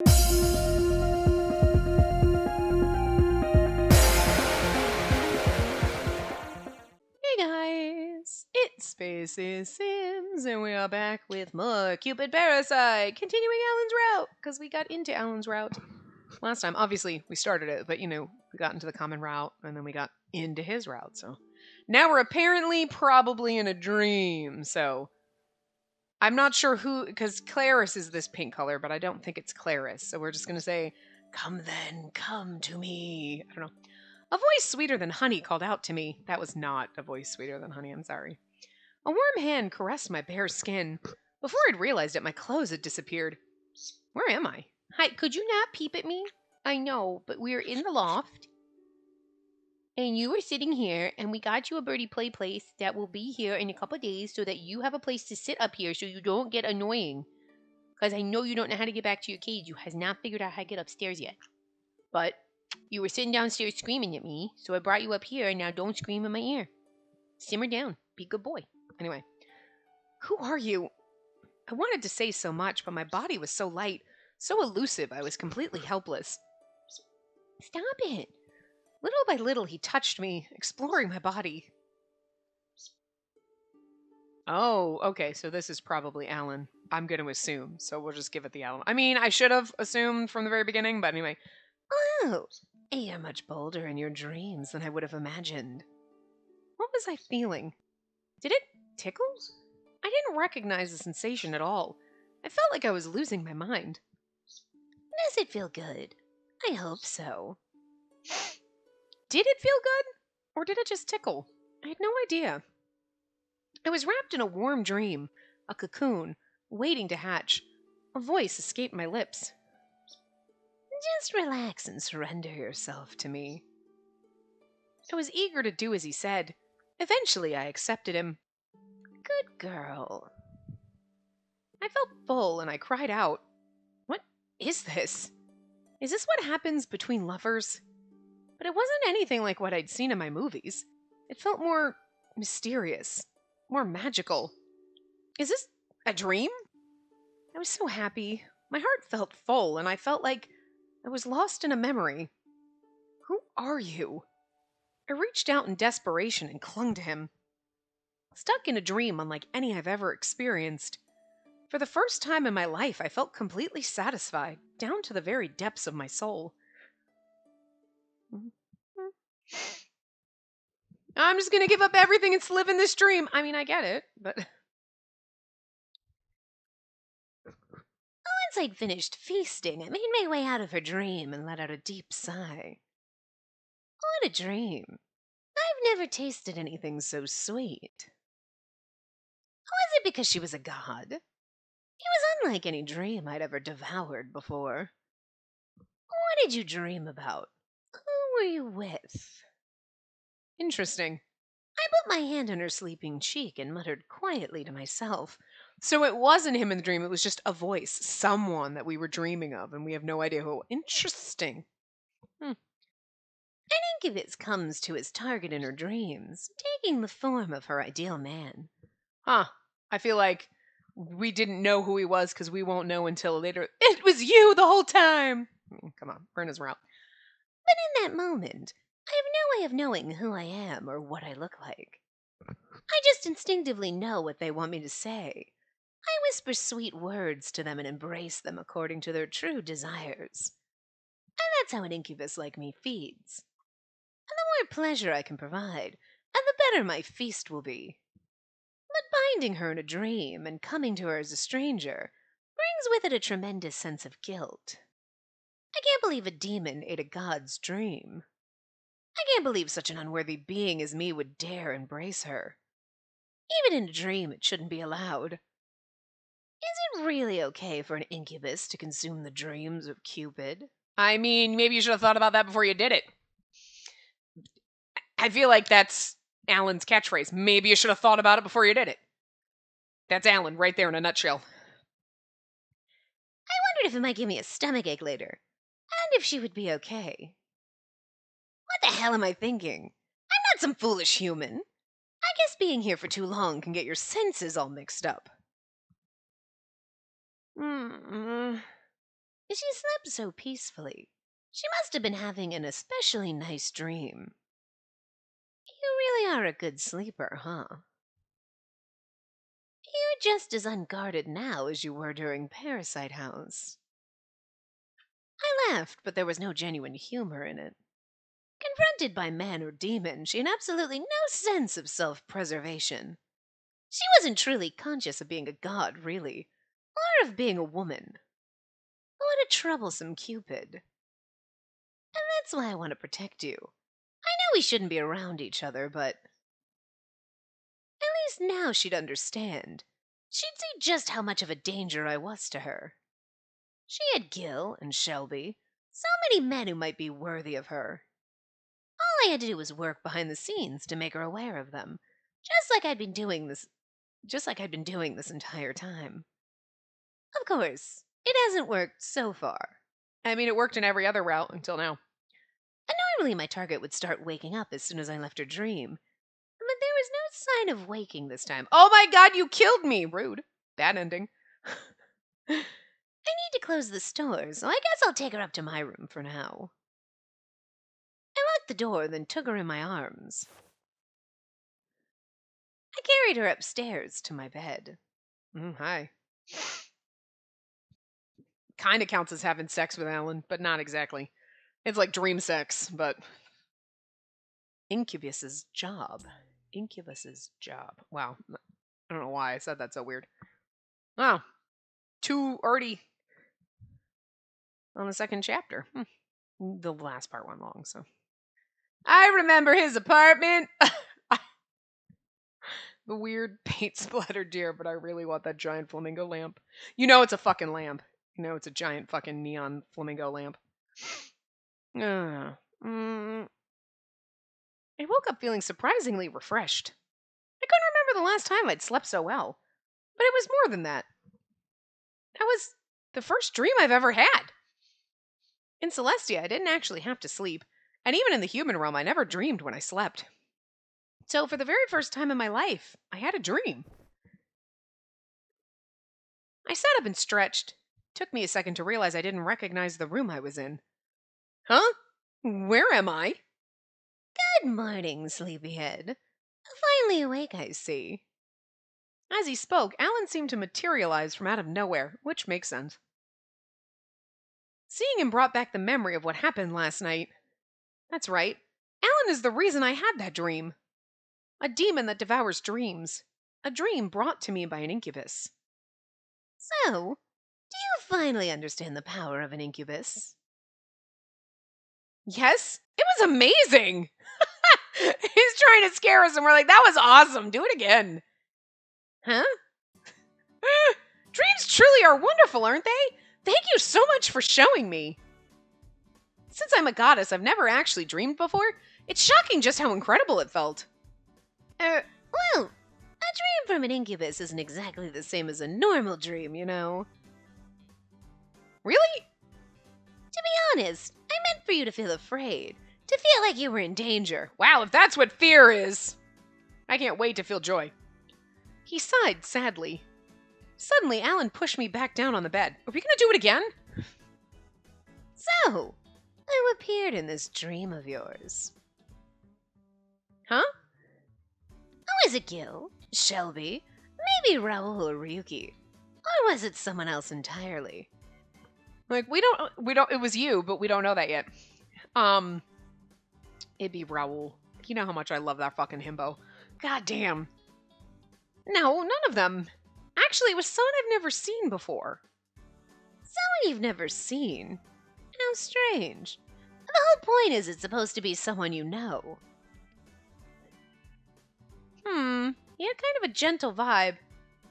Hey guys, it's Spacey Sims, and we are back with more Cupid Parasite, continuing Alan's route, because we got into Alan's route last time. Obviously, we started it, but we got into the common route, and then we got into his route, so now we're apparently probably in a dream, so I'm not sure who, because Claris is this pink color, but I don't think it's Claris, so we're just gonna say, come then, come to me. I don't know. A voice sweeter than honey called out to me. That was not a voice sweeter than honey, I'm sorry. A warm hand caressed my bare skin. Before I'd realized it, my clothes had disappeared. Where am I? Hi, could you not peep at me? I know, but we're in the loft. And you were sitting here, and we got you a birdie play place that will be here in a couple days so that you have a place to sit up here so you don't get annoying. Because I know you don't know how to get back to your cage. You has not figured out how to get upstairs yet. But you were sitting downstairs screaming at me, so I brought you up here, and now don't scream in my ear. Simmer down. Be a good boy. Anyway, who are you? I wanted to say so much, but my body was so light, so elusive, I was completely helpless. Stop it. Little by little, he touched me, exploring my body. Oh, okay, so this is probably Alan. I'm going to assume, so we'll just give it the Alan. I mean, I should have assumed from the very beginning, but anyway. Oh, you're much bolder in your dreams than I would have imagined. What was I feeling? Did it tickle? I didn't recognize the sensation at all. I felt like I was losing my mind. Does it feel good? I hope so. Did it feel good? Or did it just tickle? I had no idea. I was wrapped in a warm dream, a cocoon, waiting to hatch. A voice escaped my lips. Just relax and surrender yourself to me. I was eager to do as he said. Eventually, I accepted him. Good girl. I felt full and I cried out. What is this? Is this what happens between lovers? But it wasn't anything like what I'd seen in my movies. It felt more mysterious, more magical. Is this a dream? I was so happy. My heart felt full and I felt like I was lost in a memory. Who are you? I reached out in desperation and clung to him. Stuck in a dream unlike any I've ever experienced. For the first time in my life, I felt completely satisfied, down to the very depths of my soul. I'm just gonna give up everything and live in this dream. I mean, I get it, but... Once I'd finished feasting, I made my way out of her dream and let out a deep sigh. What a dream. I've never tasted anything so sweet. Was it because she was a god? It was unlike any dream I'd ever devoured before. What did you dream about? Who were you with? Interesting. I put my hand on her sleeping cheek and muttered quietly to myself. So it wasn't him in the dream, it was just a voice, someone that we were dreaming of, and we have no idea who. Interesting. An incubus comes to his target in her dreams, taking the form of her ideal man. Huh. I feel like we didn't know who he was because we won't know until later. It was you the whole time! Come on, we're in his route. But in that moment, I have no way of knowing who I am or what I look like. I just instinctively know what they want me to say. I whisper sweet words to them and embrace them according to their true desires. And that's how an incubus like me feeds. And the more pleasure I can provide, and the better my feast will be. But finding her in a dream and coming to her as a stranger brings with it a tremendous sense of guilt. I can't believe a demon ate a god's dream. I can't believe such an unworthy being as me would dare embrace her. Even in a dream, it shouldn't be allowed. Is it really okay for an incubus to consume the dreams of Cupid? I mean, maybe you should have thought about that before you did it. I feel like that's Alan's catchphrase. Maybe you should have thought about it before you did it. That's Alan right there in a nutshell. I wondered if it might give me a stomachache later, and if she would be okay. What the hell am I thinking? I'm not some foolish human. I guess being here for too long can get your senses all mixed up. She slept so peacefully. She must have been having an especially nice dream. You really are a good sleeper, huh? You're just as unguarded now as you were during Parasite House. I laughed, but there was no genuine humor in it. Confronted by man or demon, she had absolutely no sense of self-preservation. She wasn't truly conscious of being a god, really, or of being a woman. What a troublesome Cupid. And that's why I want to protect you. I know we shouldn't be around each other, but at least now she'd understand. She'd see just how much of a danger I was to her. She had Gil and Shelby, so many men who might be worthy of her. All I had to do was work behind the scenes to make her aware of them, just like I'd been doing this entire time. Of course, it hasn't worked so far. I mean, it worked in every other route until now. Normally, my target would start waking up as soon as I left her dream, but there was no sign of waking this time. Oh my god, you killed me! Rude. Bad ending. I need to close the store, so I guess I'll take her up to my room for now. I locked the door, then took her in my arms. I carried her upstairs to my bed. Hi. Kind of counts as having sex with Alan, but not exactly. It's like dream sex, but Incubus's job. Incubus's job. wow. I don't know why I said that so weird. Wow. Two already on the second chapter. The last part went long, so. I remember his apartment. The weird paint splattered deer, but I really want that giant flamingo lamp. You know it's a fucking lamp. You know it's a giant fucking neon flamingo lamp. I woke up feeling surprisingly refreshed. I couldn't remember the last time I'd slept so well. But it was more than that. That was the first dream I've ever had. In Celestia, I didn't actually have to sleep, and even in the human realm, I never dreamed when I slept. So for the very first time in my life, I had a dream. I sat up and stretched. It took me a second to realize I didn't recognize the room I was in. Huh? Where am I? Good morning, sleepyhead. Finally awake, I see. As he spoke, Alan seemed to materialize from out of nowhere, which makes sense. Seeing him brought back the memory of what happened last night. That's right. Alan is the reason I had that dream. A demon that devours dreams. A dream brought to me by an incubus. So, do you finally understand the power of an incubus? Yes, it was amazing. He's trying to scare us, and we're like, that was awesome. Do it again. Huh? Dreams truly are wonderful, aren't they? Thank you so much for showing me. Since I'm a goddess, I've never actually dreamed before. It's shocking just how incredible it felt. Well, a dream from an incubus isn't exactly the same as a normal dream, you know. Really? To be honest, I meant for you to feel afraid, to feel like you were in danger. Wow, if that's what fear is. I can't wait to feel joy. He sighed sadly. Suddenly, Alan pushed me back down on the bed. Are we going to do it again? So, who appeared in this dream of yours? Huh? Was it Gil, Shelby, maybe Raoul or Ryuki? Or was it someone else entirely? Like, we don't, it was you, but we don't know that yet. It'd be Raoul. You know how much I love that fucking himbo. God damn. No, none of them. Actually, it was someone I've never seen before. Someone you've never seen? How strange. The whole point is it's supposed to be someone you know. He had kind of a gentle vibe.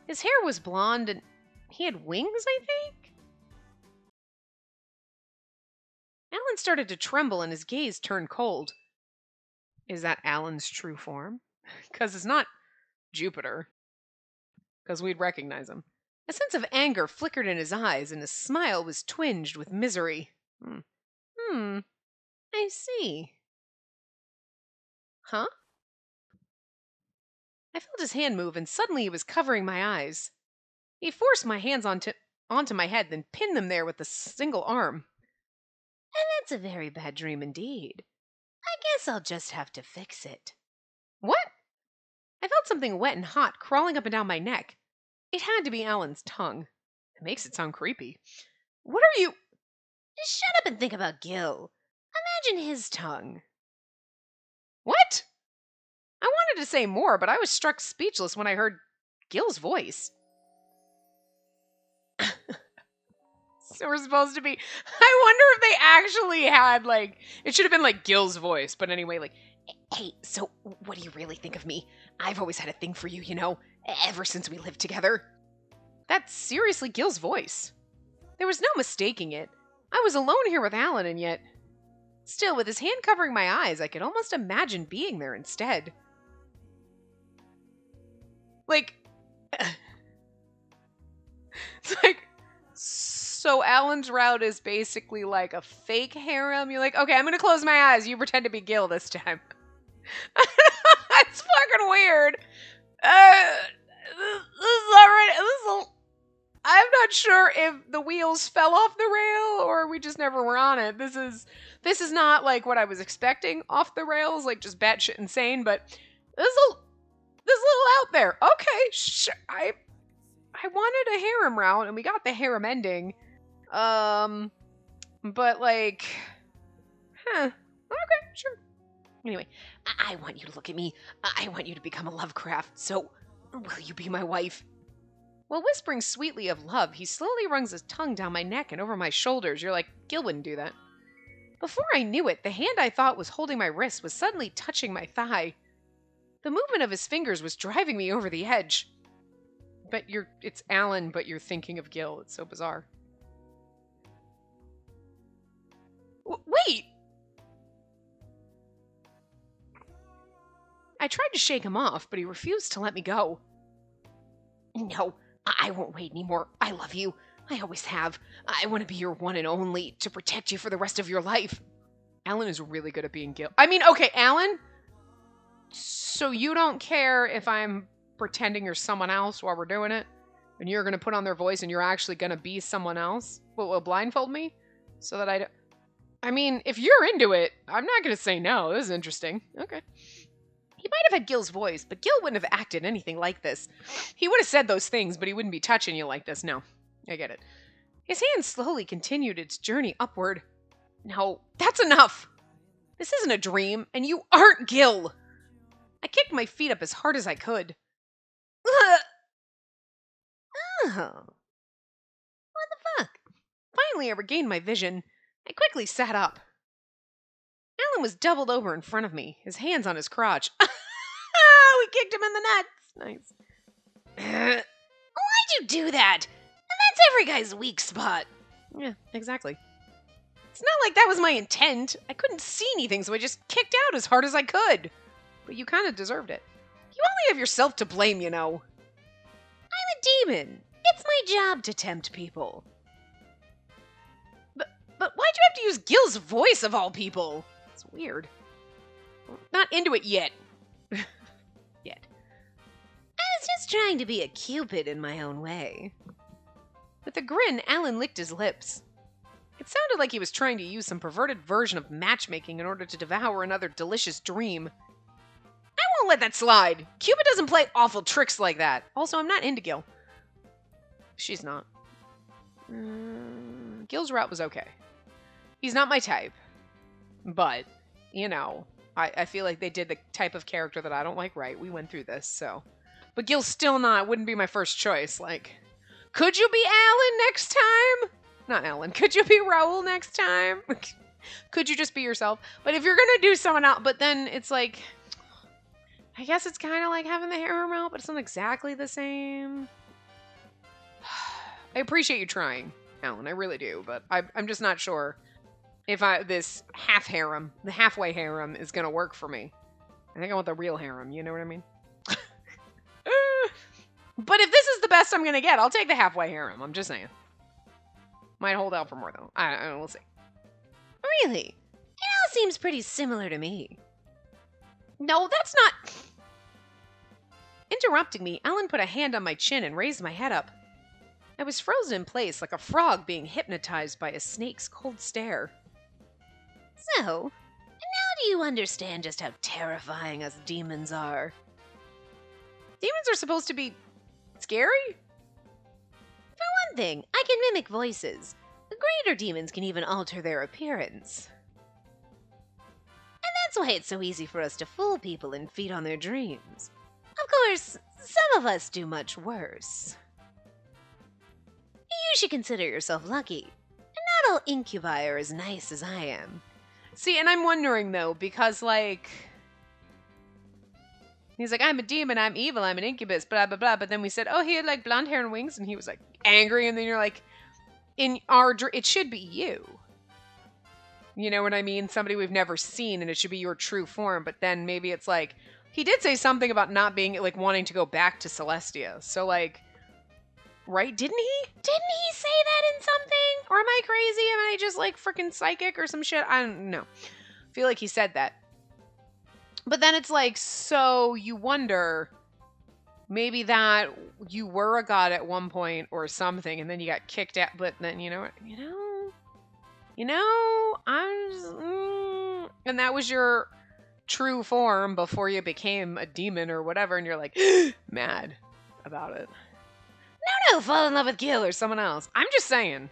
His hair was blonde and he had wings, I think? Alan started to tremble and his gaze turned cold. Is that Alan's true form? Because it's not Jupiter. Because we'd recognize him. A sense of anger flickered in his eyes and his smile was twinged with misery. I see. Huh? I felt his hand move and suddenly he was covering my eyes. He forced my hands onto... onto my head, then pinned them there with a single arm. And that's a very bad dream indeed. I guess I'll just have to fix it. What? I felt something wet and hot crawling up and down my neck. It had to be Alan's tongue. It makes it sound creepy. What are you? Just shut up and think about Gil. Imagine his tongue. What? I wanted to say more, but I was struck speechless when I heard Gil's voice. So we're supposed to be... I wonder if they actually had, like... It should have been, like, Gil's voice. But anyway, like... Hey, so what do you really think of me? I've always had a thing for you, you know, ever since we lived together. That's seriously Gil's voice. There was no mistaking it. I was alone here with Alan, and yet... Still, with his hand covering my eyes, I could almost imagine being there instead. Like... It's like... So Alan's route is basically like a fake harem. You're like, okay, I'm gonna close my eyes. You pretend to be Gil this time. That's fucking weird. This is already... I'm not sure if the wheels fell off the rail or we just never were on it. This is not like what I was expecting off the rails, like just batshit insane, but this is a little out there. Okay, sure. I wanted a harem route and we got the harem ending. But like, okay, sure. Anyway, I want you to look at me. I want you to become a Lovecraft. So, will you be my wife? While whispering sweetly of love, he slowly runs his tongue down my neck and over my shoulders. You're like, Gil wouldn't do that. Before I knew it, the hand I thought was holding my wrist was suddenly touching my thigh. The movement of his fingers was driving me over the edge. But it's Alan, but you're thinking of Gil. It's so bizarre. Wait! I tried to shake him off, but he refused to let me go. No, I won't wait anymore. I love you. I always have. I want to be your one and only, to protect you for the rest of your life. Alan is really good at being Gil. I mean, okay, Alan? So you don't care if I'm pretending you're someone else while we're doing it? And you're going to put on their voice and you're actually going to be someone else? Will blindfold me? So that I mean, if you're into it, I'm not going to say no. This is interesting. Okay. He might have had Gil's voice, but Gil wouldn't have acted anything like this. He would have said those things, but he wouldn't be touching you like this. No, I get it. His hand slowly continued its journey upward. No, that's enough. This isn't a dream, and you aren't Gil. I kicked my feet up as hard as I could. Oh. What the fuck? Finally, I regained my vision. I quickly sat up. Alan was doubled over in front of me, his hands on his crotch. We kicked him in the nuts. Nice. Why'd you do that? And that's every guy's weak spot. Yeah, exactly. It's not like that was my intent. I couldn't see anything, so I just kicked out as hard as I could. But you kind of deserved it. You only have yourself to blame, you know. I'm a demon. It's my job to tempt people. But why'd you have to use Gil's voice of all people? It's weird. Not into it yet. Yet. I was just trying to be a Cupid in my own way. With a grin, Alan licked his lips. It sounded like he was trying to use some perverted version of matchmaking in order to devour another delicious dream. I won't let that slide. Cupid doesn't play awful tricks like that. Also, I'm not into Gil. She's not. Gil's route was okay. He's not my type. But, you know, I feel like they did the type of character that I don't like right. We went through this, so. But Gil's still not, wouldn't be my first choice. Like, could you be Alan next time? Not Alan. Could you be Raoul next time? Could you just be yourself? But if you're going to do someone else, but then it's like, I guess it's kind of like having the harem out, but it's not exactly the same. I appreciate you trying, Alan. I really do, but I'm just not sure if this half harem, the halfway harem, is going to work for me. I think I want the real harem, you know what I mean? But if this is the best I'm going to get, I'll take the halfway harem. I'm just saying. Might hold out for more, though. I don't know, we'll see. Really? It all seems pretty similar to me. No, that's not... Interrupting me, Alan put a hand on my chin and raised my head up. I was frozen in place like a frog being hypnotized by a snake's cold stare. So, now do you understand just how terrifying us demons are? Demons are supposed to be scary? One thing, I can mimic voices. The greater demons can even alter their appearance. And that's why it's so easy for us to fool people and feed on their dreams. Of course, some of us do much worse. You should consider yourself lucky. Not all incubi are as nice as I am. See, and I'm wondering though, because like, he's like, I'm a demon, I'm evil, I'm an incubus, blah, blah, blah. But then we said, oh, he had like blonde hair and wings, and he was like angry. And then you're like, it should be you. You know what I mean? Somebody we've never seen, and it should be your true form. But then maybe it's like, he did say something about not being, like, wanting to go back to Celestia. So, like, right? Didn't he? Didn't he say that in something? Or am I crazy? Am I just, like, freaking psychic or some shit? I don't know. I feel like he said that. But then it's like, so you wonder, maybe that you were a god at one point or something, and then you got kicked out. But then, you know what? I'm just, and that was your true form before you became a demon or whatever, and you're like, mad about it. No, fall in love with Gil or someone else. I'm just saying.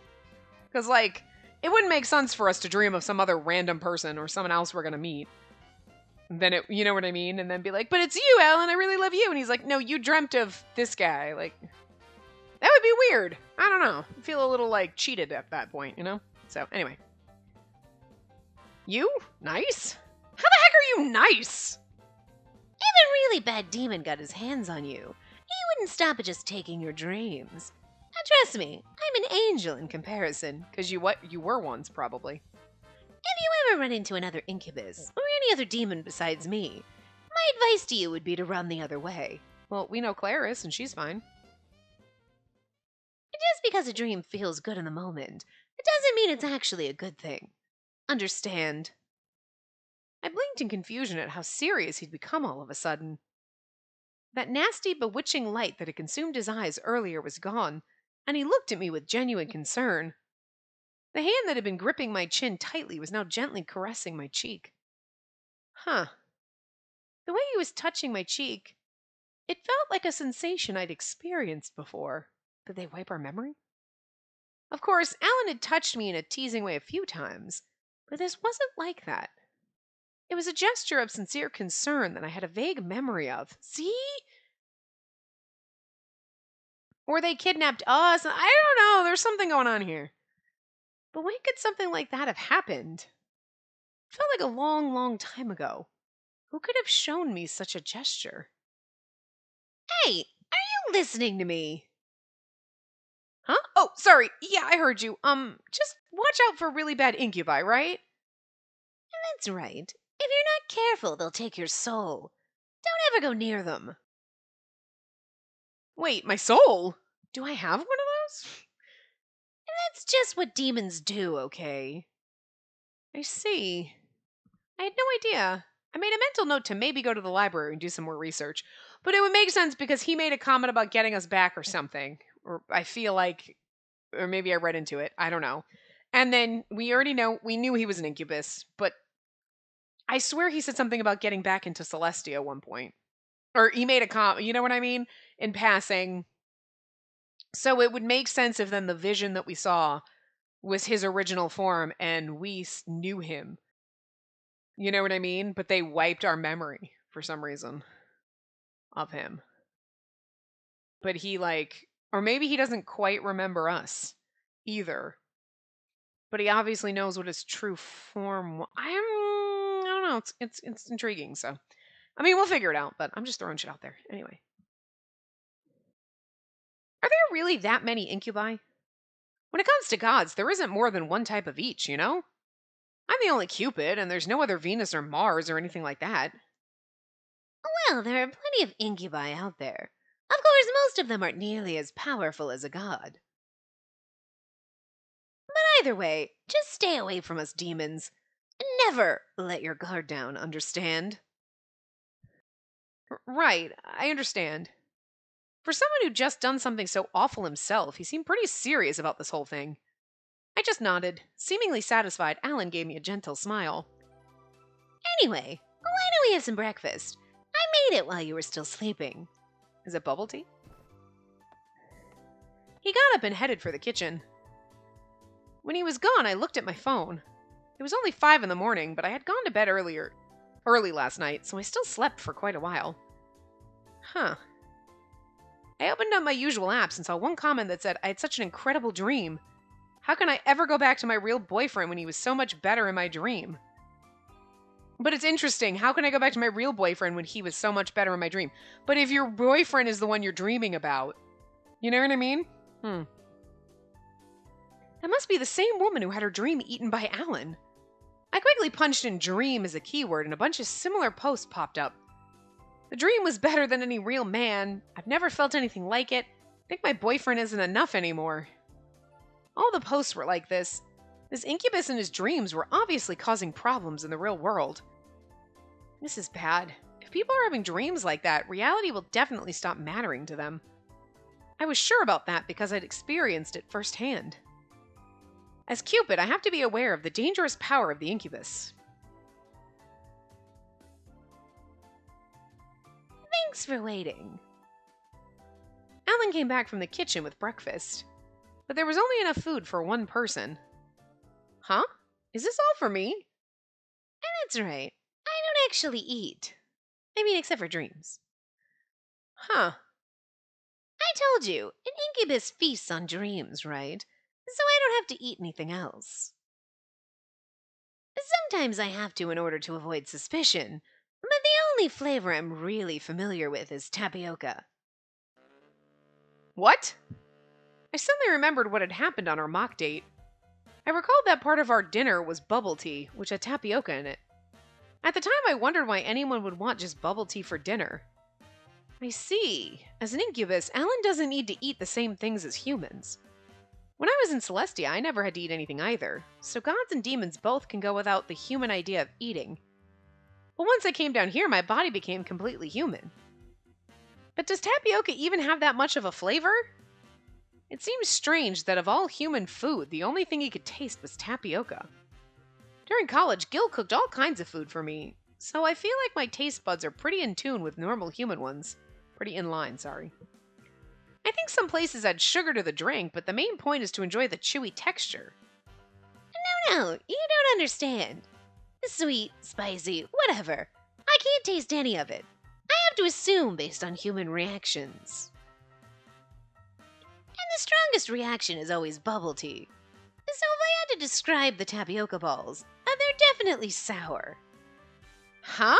Because, like, it wouldn't make sense for us to dream of some other random person or someone else we're going to meet. And then you know what I mean? And then be like, but it's you, Alan, I really love you. And he's like, no, you dreamt of this guy. Like, that would be weird. I don't know. I feel a little, like, cheated at that point, you know? So, anyway. You? Nice? How the heck are you nice? If a really bad demon got his hands on you, he wouldn't stop at just taking your dreams. Now, trust me, I'm an angel in comparison. Because you were once, probably. If you ever run into another incubus, or any other demon besides me, my advice to you would be to run the other way. Well, we know Clarice, and she's fine. Just because a dream feels good in the moment, it doesn't mean it's actually a good thing. Understand? I blinked in confusion at how serious he'd become all of a sudden. That nasty, bewitching light that had consumed his eyes earlier was gone, and he looked at me with genuine concern. The hand that had been gripping my chin tightly was now gently caressing my cheek. Huh. The way he was touching my cheek, it felt like a sensation I'd experienced before. Did they wipe our memory? Of course, Alan had touched me in a teasing way a few times, but this wasn't like that. It was a gesture of sincere concern that I had a vague memory of. See? Or they kidnapped us. I don't know. There's something going on here. But when could something like that have happened? It felt like a long, long time ago. Who could have shown me such a gesture? Hey, are you listening to me? Huh? Oh, sorry. Yeah, I heard you. Just watch out for really bad incubi, right? That's right. If you're not careful, they'll take your soul. Don't ever go near them. Wait, my soul? Do I have one of those? That's just what demons do, okay? I see. I had no idea. I made a mental note to maybe go to the library and do some more research. But it would make sense because he made a comment about getting us back or something. Or I feel like, or maybe I read into it. I don't know. And then we knew he was an incubus, but I swear he said something about getting back into Celestia at one point. Or he made a comment, you know what I mean? In passing. So it would make sense if then the vision that we saw was his original form and we knew him. You know what I mean? But they wiped our memory for some reason of him. But he or maybe he doesn't quite remember us either. But he obviously knows what his true form I don't know. It's intriguing, so. I mean, we'll figure it out, but I'm just throwing shit out there. Anyway. Are there really that many incubi? When it comes to gods, there isn't more than one type of each, you know? I'm the only Cupid, and there's no other Venus or Mars or anything like that. Well, there are plenty of incubi out there. Of course, most of them aren't nearly as powerful as a god. But either way, just stay away from us demons. Never let your guard down, understand? Right, I understand. For someone who'd just done something so awful himself, he seemed pretty serious about this whole thing. I just nodded. Seemingly satisfied, Alan gave me a gentle smile. Anyway, why don't we have some breakfast? I made it while you were still sleeping. Is it bubble tea? He got up and headed for the kitchen. When he was gone, I looked at my phone. It was only 5 in the morning, but I had gone to bed early last night, so I still slept for quite a while. Huh. I opened up my usual apps and saw one comment that said I had such an incredible dream. How can I ever go back to my real boyfriend when he was so much better in my dream? But it's interesting. How can I go back to my real boyfriend when he was so much better in my dream? But if your boyfriend is the one you're dreaming about, you know what I mean? That must be the same woman who had her dream eaten by Alan. I quickly punched in dream as a keyword and a bunch of similar posts popped up. The dream was better than any real man. I've never felt anything like it. I think my boyfriend isn't enough anymore. All the posts were like this. This incubus and his dreams were obviously causing problems in the real world. This is bad. If people are having dreams like that, reality will definitely stop mattering to them. I was sure about that because I'd experienced it firsthand. As Cupid, I have to be aware of the dangerous power of the incubus. Thanks for waiting. Alan came back from the kitchen with breakfast, but there was only enough food for one person. Huh? Is this all for me? That's right. I don't actually eat. I mean, except for dreams. Huh. I told you, an incubus feasts on dreams, right? So I don't have to eat anything else. Sometimes I have to in order to avoid suspicion, but the only flavor I'm really familiar with is tapioca. What? I suddenly remembered what had happened on our mock date. I recalled that part of our dinner was bubble tea, which had tapioca in it. At the time, I wondered why anyone would want just bubble tea for dinner. I see. As an incubus, Alan doesn't need to eat the same things as humans. When I was in Celestia, I never had to eat anything either, so gods and demons both can go without the human idea of eating. But once I came down here, my body became completely human. But does tapioca even have that much of a flavor? It seems strange that of all human food, the only thing he could taste was tapioca. During college, Gil cooked all kinds of food for me, so I feel like my taste buds are pretty in tune with normal human ones. Pretty in line, sorry. I think some places add sugar to the drink, but the main point is to enjoy the chewy texture. No, you don't understand. Sweet, spicy, whatever. I can't taste any of it. I have to assume based on human reactions. And the strongest reaction is always bubble tea. So if I had to describe the tapioca balls, they're definitely sour. Huh?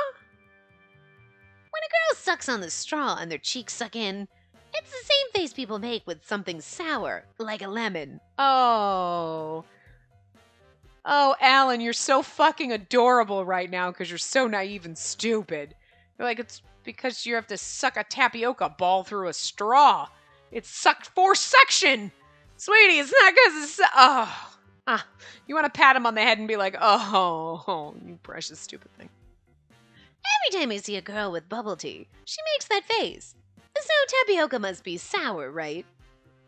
When a girl sucks on the straw and their cheeks suck in, it's the same face people make with something sour, like a lemon. Oh, Alan, you're so fucking adorable right now because you're so naive and stupid. You're like, it's because you have to suck a tapioca ball through a straw. It's sucked force section. Sweetie, it's not because it's... you want to pat him on the head and be like, oh, you precious stupid thing. Every time I see a girl with bubble tea, she makes that face. So tapioca must be sour, right?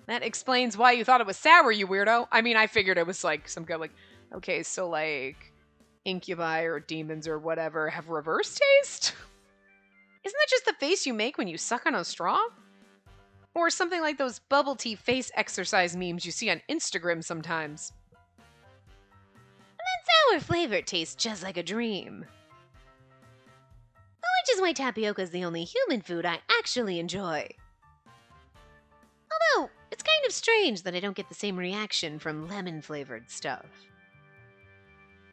That explains why you thought it was sour, you weirdo. I mean, I figured it was like some kind of like, okay, so like incubi or demons or whatever have reverse taste? Isn't that just the face you make when you suck on a straw? Or something like those bubble tea face exercise memes you see on Instagram sometimes. That sour flavor tastes just like a dream. Which is why tapioca is the only human food I actually enjoy. Although, it's kind of strange that I don't get the same reaction from lemon-flavored stuff.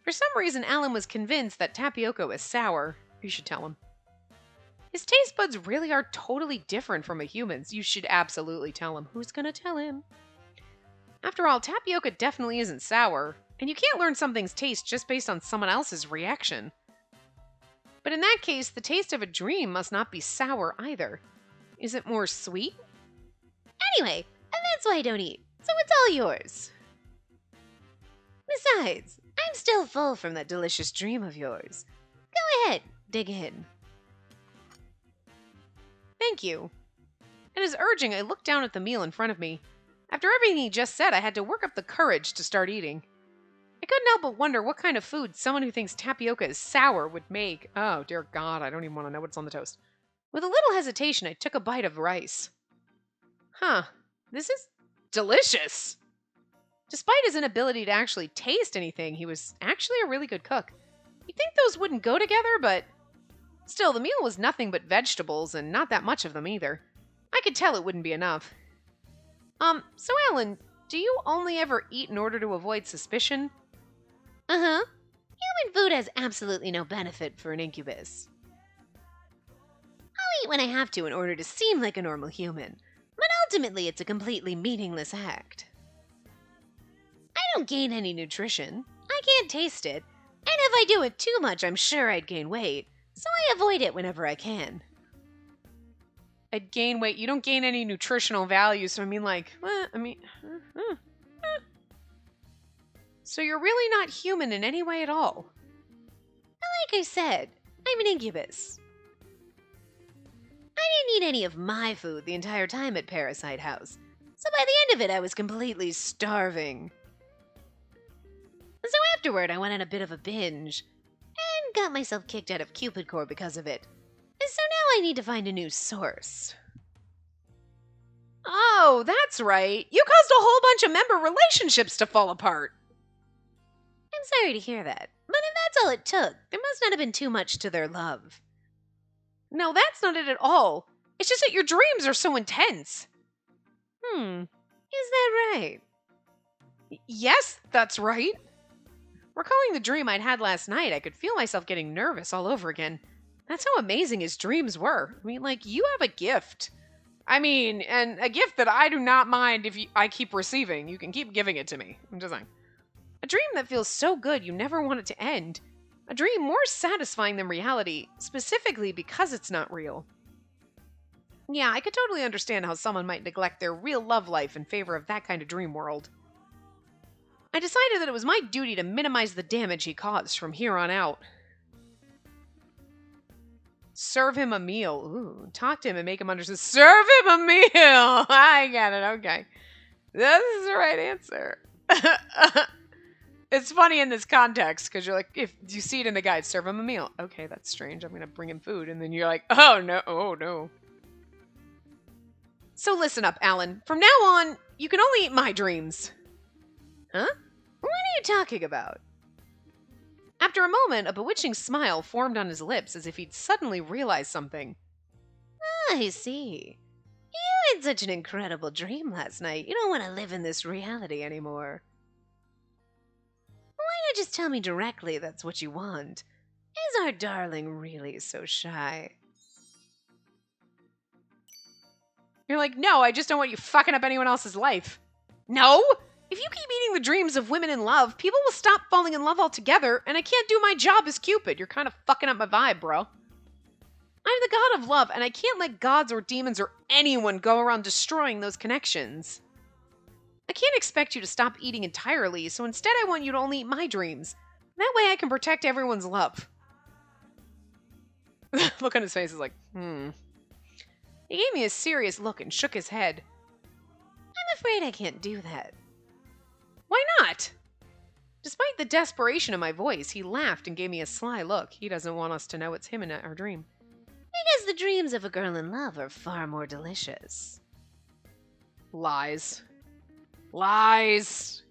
For some reason, Alan was convinced that tapioca was sour. You should tell him. His taste buds really are totally different from a human's. You should absolutely tell him. Who's gonna tell him? After all, tapioca definitely isn't sour, and you can't learn something's taste just based on someone else's reaction. But in that case, the taste of a dream must not be sour either. Is it more sweet? Anyway, and that's why I don't eat, so it's all yours. Besides, I'm still full from that delicious dream of yours. Go ahead, dig in. Thank you. At his urging, I looked down at the meal in front of me. After everything he just said, I had to work up the courage to start eating. I couldn't help but wonder what kind of food someone who thinks tapioca is sour would make. Oh, dear God, I don't even want to know what's on the toast. With a little hesitation, I took a bite of rice. Huh, this is delicious. Despite his inability to actually taste anything, he was actually a really good cook. You'd think those wouldn't go together, but still, the meal was nothing but vegetables, and not that much of them either. I could tell it wouldn't be enough. So Alan, do you only ever eat in order to avoid suspicion? Uh-huh. Human food has absolutely no benefit for an incubus. I'll eat when I have to in order to seem like a normal human, but ultimately it's a completely meaningless act. I don't gain any nutrition. I can't taste it. And if I do it too much, I'm sure I'd gain weight, so I avoid it whenever I can. I'd gain weight. You don't gain any nutritional value, so I mean, So you're really not human in any way at all. Like I said, I'm an incubus. I didn't eat any of my food the entire time at Parasite House, so by the end of it I was completely starving. So afterward I went on a bit of a binge, and got myself kicked out of Cupid Core because of it. So now I need to find a new source. Oh, that's right. You caused a whole bunch of member relationships to fall apart. I'm sorry to hear that, but if that's all it took, there must not have been too much to their love. No, that's not it at all. It's just that your dreams are so intense. Is that right? Yes, that's right. Recalling the dream I'd had last night, I could feel myself getting nervous all over again. That's how amazing his dreams were. I mean, you have a gift. And a gift that I do not mind if I keep receiving. You can keep giving it to me. I'm just saying. A dream that feels so good you never want it to end. A dream more satisfying than reality, specifically because it's not real. Yeah, I could totally understand how someone might neglect their real love life in favor of that kind of dream world. I decided that it was my duty to minimize the damage he caused from here on out. Serve him a meal. Ooh, talk to him and make him understand. Serve him a meal! I get it, okay. This is the right answer. It's funny in this context, because you're like, if you see it in the guide, serve him a meal. Okay, that's strange. I'm going to bring him food. And then you're like, oh no. So listen up, Alan. From now on, you can only eat my dreams. Huh? What are you talking about? After a moment, a bewitching smile formed on his lips as if he'd suddenly realized something. I see. You had such an incredible dream last night. You don't want to live in this reality anymore. Why not just tell me directly that's what you want? Is our darling really so shy? You're like, no, I just don't want you fucking up anyone else's life. No? If you keep eating the dreams of women in love, people will stop falling in love altogether, and I can't do my job as Cupid. You're kind of fucking up my vibe, bro. I'm the god of love, and I can't let gods or demons or anyone go around destroying those connections. I can't expect you to stop eating entirely, so instead I want you to only eat my dreams. That way I can protect everyone's love. Look on his face is like, He gave me a serious look and shook his head. I'm afraid I can't do that. Why not? Despite the desperation in my voice, he laughed and gave me a sly look. He doesn't want us to know it's him in our dream. Because the dreams of a girl in love are far more delicious. Lies. Lies.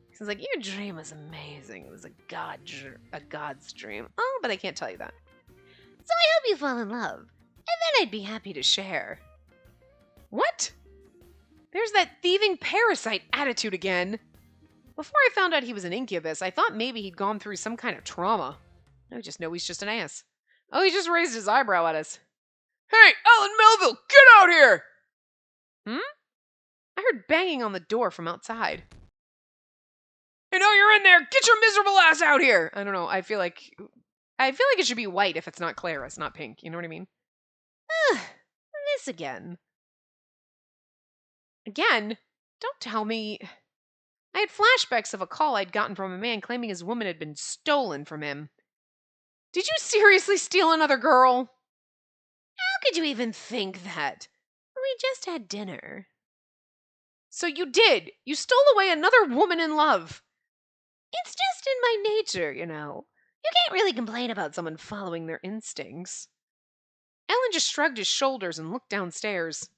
He's like, your dream was amazing. It was a god's dream. Oh, but I can't tell you that. So I hope you fall in love, and then I'd be happy to share. What? There's that thieving parasite attitude again. Before I found out he was an incubus, I thought maybe he'd gone through some kind of trauma. I just know he's just an ass. Oh, he just raised his eyebrow at us. Hey, Alan Melville, get out here! I heard banging on the door from outside. I know you're in there! Get your miserable ass out here! I don't know, I feel like it should be white if it's not Claris, not pink. You know what I mean? This again. Again? Don't tell me. I had flashbacks of a call I'd gotten from a man claiming his woman had been stolen from him. Did you seriously steal another girl? How could you even think that? We just had dinner. So you did. You stole away another woman in love. It's just in my nature, you know. You can't really complain about someone following their instincts. Alan just shrugged his shoulders and looked downstairs.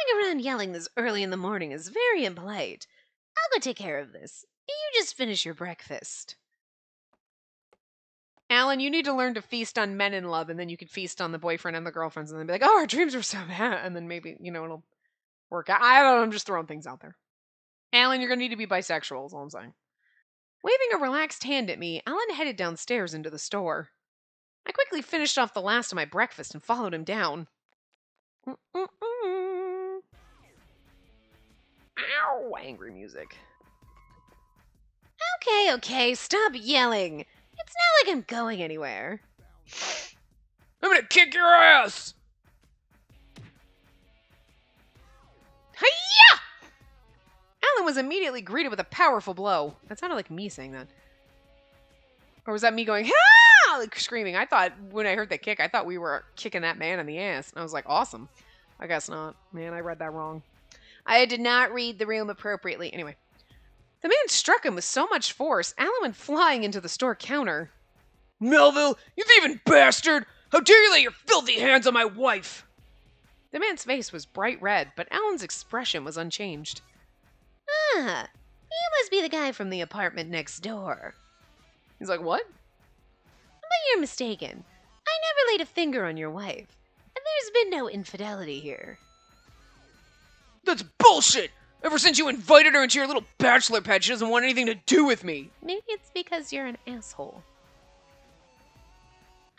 Going around yelling this early in the morning is very impolite. I'll go take care of this. You just finish your breakfast. Alan, you need to learn to feast on men in love, and then you could feast on the boyfriend and the girlfriends, and then be like, oh, our dreams were so bad. And then maybe, it'll work out. I don't know. I'm just throwing things out there. Alan, you're going to need to be bisexual, is all I'm saying. Waving a relaxed hand at me, Alan headed downstairs into the store. I quickly finished off the last of my breakfast and followed him down. Ow! Angry music. Okay, stop yelling. It's not like I'm going anywhere. I'm gonna kick your ass! Hiya! Alan was immediately greeted with a powerful blow. That sounded like me saying that. Or was that me going, ah! Like screaming? I thought, when I heard the kick, I thought we were kicking that man in the ass. And I was like, awesome. I guess not. Man, I read that wrong. I did not read the room appropriately. Anyway. The man struck him with so much force, Alan went flying into the store counter. Melville, you thieving bastard! How dare you lay your filthy hands on my wife! The man's face was bright red, but Alan's expression was unchanged. Ah, you must be the guy from the apartment next door. He's like, what? But you're mistaken. I never laid a finger on your wife. And there's been no infidelity here. That's bullshit! Ever since you invited her into your little bachelor pad, she doesn't want anything to do with me. Maybe it's because you're an asshole.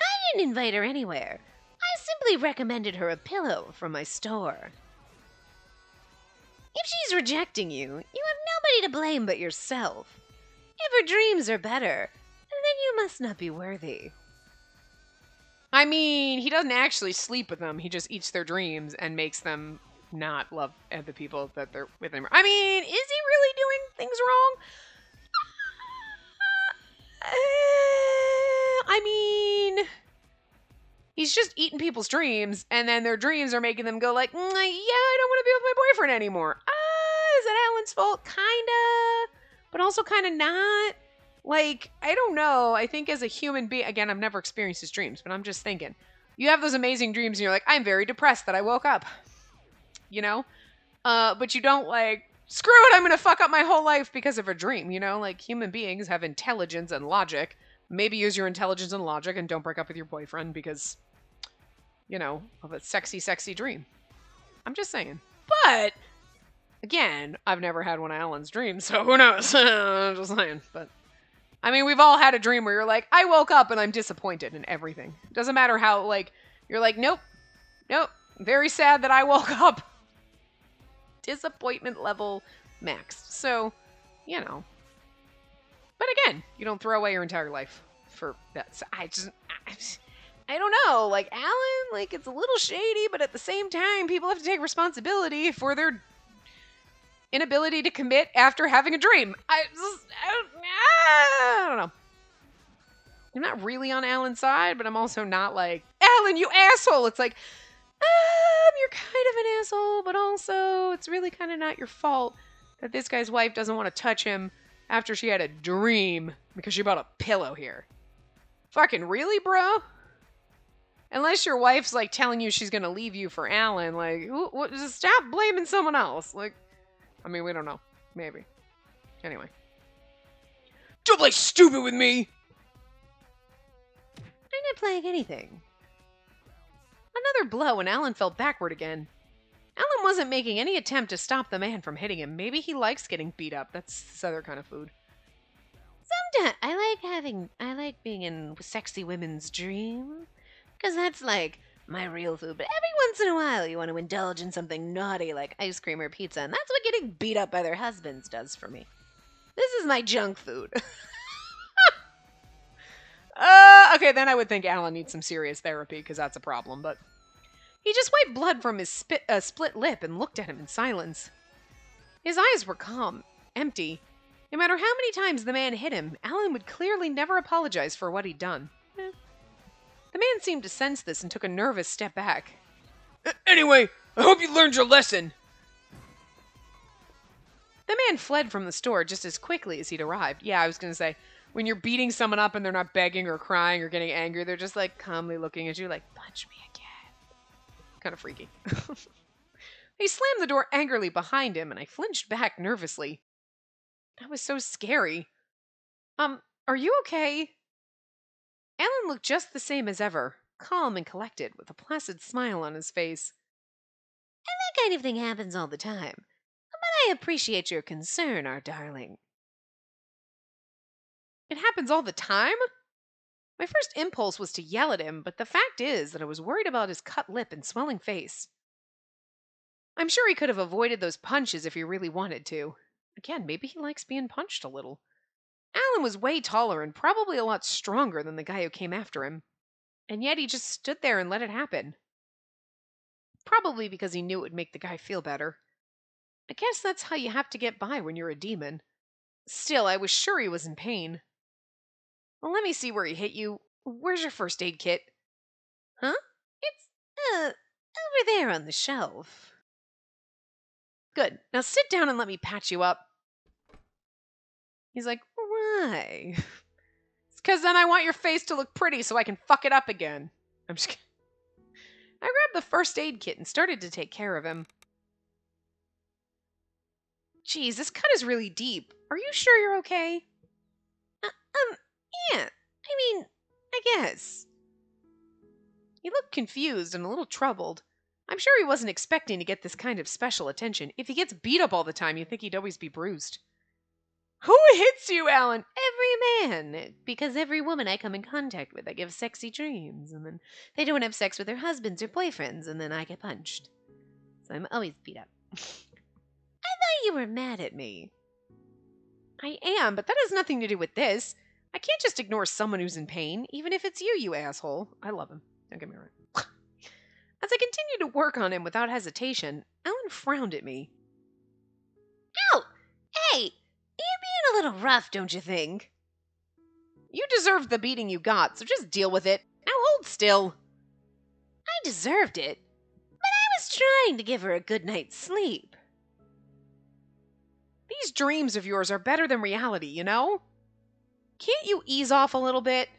I didn't invite her anywhere. I simply recommended her a pillow from my store. If she's rejecting you, you have nobody to blame but yourself. If her dreams are better, then you must not be worthy. I mean, he doesn't actually sleep with them. He just eats their dreams and makes them not love the people that they're with him. I mean, is he really doing things wrong? I mean, he's just eating people's dreams, and then their dreams are making them go like, yeah, I don't want to be with my boyfriend anymore. Is that Alan's fault? Kinda, but also kind of not. Like, I don't know. I think as a human being, again, I've never experienced his dreams, but I'm just thinking, you have those amazing dreams, and you're like, I'm very depressed that I woke up. You know? But you don't like, screw it, I'm gonna fuck up my whole life because of a dream, you know? Like, human beings have intelligence and logic. Maybe use your intelligence and logic and don't break up with your boyfriend because, of a sexy, sexy dream. I'm just saying. But, again, I've never had one of Alan's dreams, so who knows? I'm just saying. But, I mean, we've all had a dream where you're like, I woke up and I'm disappointed in everything. Doesn't matter how, like, you're like, nope, very sad that I woke up. Disappointment level maxed. So, But again, you don't throw away your entire life for that. So I don't know. Like, Alan, like, it's a little shady, but at the same time, people have to take responsibility for their inability to commit after having a dream. I don't know. I'm not really on Alan's side, but I'm also not like, Alan, you asshole. It's like, you're kind of an asshole, but also it's really kind of not your fault that this guy's wife doesn't want to touch him after she had a dream because she bought a pillow here. Fucking really, bro? Unless your wife's like telling you she's gonna leave you for Alan, like, just stop blaming someone else. Like, I mean, we don't know. Maybe. Anyway. Don't play stupid with me! I'm not playing anything. Another blow and Alan fell backward again. Alan wasn't making any attempt to stop the man from hitting him. Maybe he likes getting beat up. That's this other kind of food. Sometimes I like being in sexy women's dreams. Because that's like my real food. But every once in a while you want to indulge in something naughty like ice cream or pizza. And that's what getting beat up by their husbands does for me. This is my junk food. Okay, then I would think Alan needs some serious therapy because that's a problem, but he just wiped blood from his split lip and looked at him in silence. His eyes were calm, empty. No matter how many times the man hit him, Alan would clearly never apologize for what he'd done. The man seemed to sense this and took a nervous step back. Anyway, I hope you learned your lesson. The man fled from the store just as quickly as he'd arrived. Yeah, I was going to say, when you're beating someone up and they're not begging or crying or getting angry, they're just like calmly looking at you like, punch me again. Kind of freaky. He slammed the door angrily behind him and I flinched back nervously. That was so scary. Are you okay? Alan looked just the same as ever, calm and collected, with a placid smile on his face. That kind of thing happens all the time. But I appreciate your concern, our darling. It happens all the time? My first impulse was to yell at him, but the fact is that I was worried about his cut lip and swelling face. I'm sure he could have avoided those punches if he really wanted to. Again, maybe he likes being punched a little. Alan was way taller and probably a lot stronger than the guy who came after him. And yet he just stood there and let it happen. Probably because he knew it would make the guy feel better. I guess that's how you have to get by when you're a demon. Still, I was sure he was in pain. Well, let me see where he hit you. Where's your first aid kit? Huh? It's, over there on the shelf. Good. Now sit down and let me patch you up. He's like, Why? it's because then I want your face to look pretty so I can fuck it up again. I'm just kidding. I grabbed the first aid kit and started to take care of him. Geez, this cut is really deep. Are you sure you're okay? Yeah. I mean, I guess. He looked confused and a little troubled. I'm sure he wasn't expecting to get this kind of special attention. If he gets beat up all the time, you'd think he'd always be bruised. Who hits you, Alan? Every man. Because every woman I come in contact with, I give sexy dreams. And then they don't have sex with their husbands or boyfriends. And then I get punched. So I'm always beat up. I thought you were mad at me. I am, but that has nothing to do with this. I can't just ignore someone who's in pain, even if it's you, you asshole. I love him. Don't get me wrong. As I continued to work on him without hesitation, Alan frowned at me. Ow! Hey! You're being a little rough, don't you think? You deserved the beating you got, so just deal with it. Now hold still. I deserved it. But I was trying to give her a good night's sleep. These dreams of yours are better than reality, you know? Can't you ease off a little bit?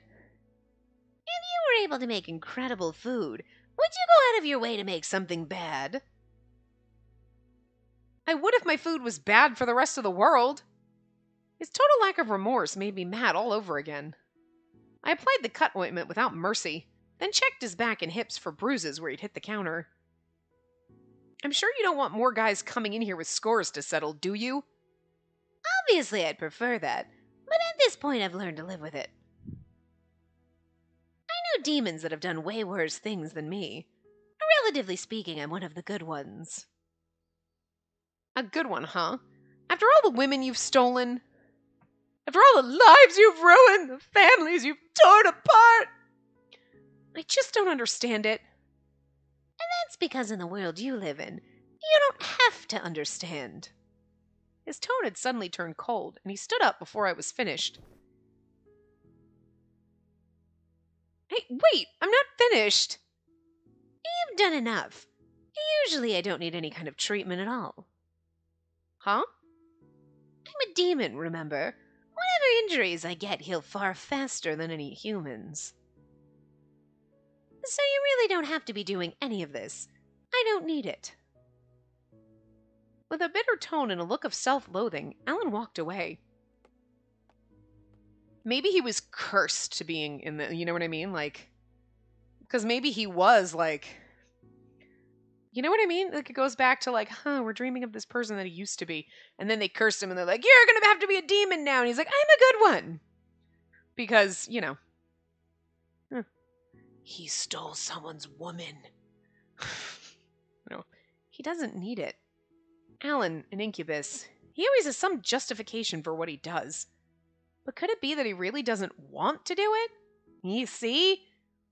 If you were able to make incredible food, would you go out of your way to make something bad? I would if my food was bad for the rest of the world. His total lack of remorse made me mad all over again. I applied the cut ointment without mercy, then checked his back and hips for bruises where he'd hit the counter. I'm sure you don't want more guys coming in here with scores to settle, do you? Obviously, I'd prefer that, but at this point, I've learned to live with it. I know demons that have done way worse things than me. Relatively speaking, I'm one of the good ones. A good one, huh? After all the women you've stolen? After all the lives you've ruined, the families you've torn apart? I just don't understand it. And that's because in the world you live in, you don't have to understand. His tone had suddenly turned cold, and he stood up before I was finished. Hey, wait, I'm not finished. You've done enough. Usually I don't need any kind of treatment at all. Huh? I'm a demon, remember? Whatever injuries I get heal far faster than any humans. So you really don't have to be doing any of this. I don't need it. With a bitter tone and a look of self-loathing, Alan walked away. Maybe he was cursed to being in the, you know what I mean? Like, because maybe he was like, you know what I mean? Like, it goes back to like, we're dreaming of this person that he used to be. And then they cursed him and they're like, you're going to have to be a demon now. And he's like, I'm a good one. Because, you know, he stole someone's woman. No, he doesn't need it. Alan, an incubus, he always has some justification for what he does. But could it be that he really doesn't want to do it? You see?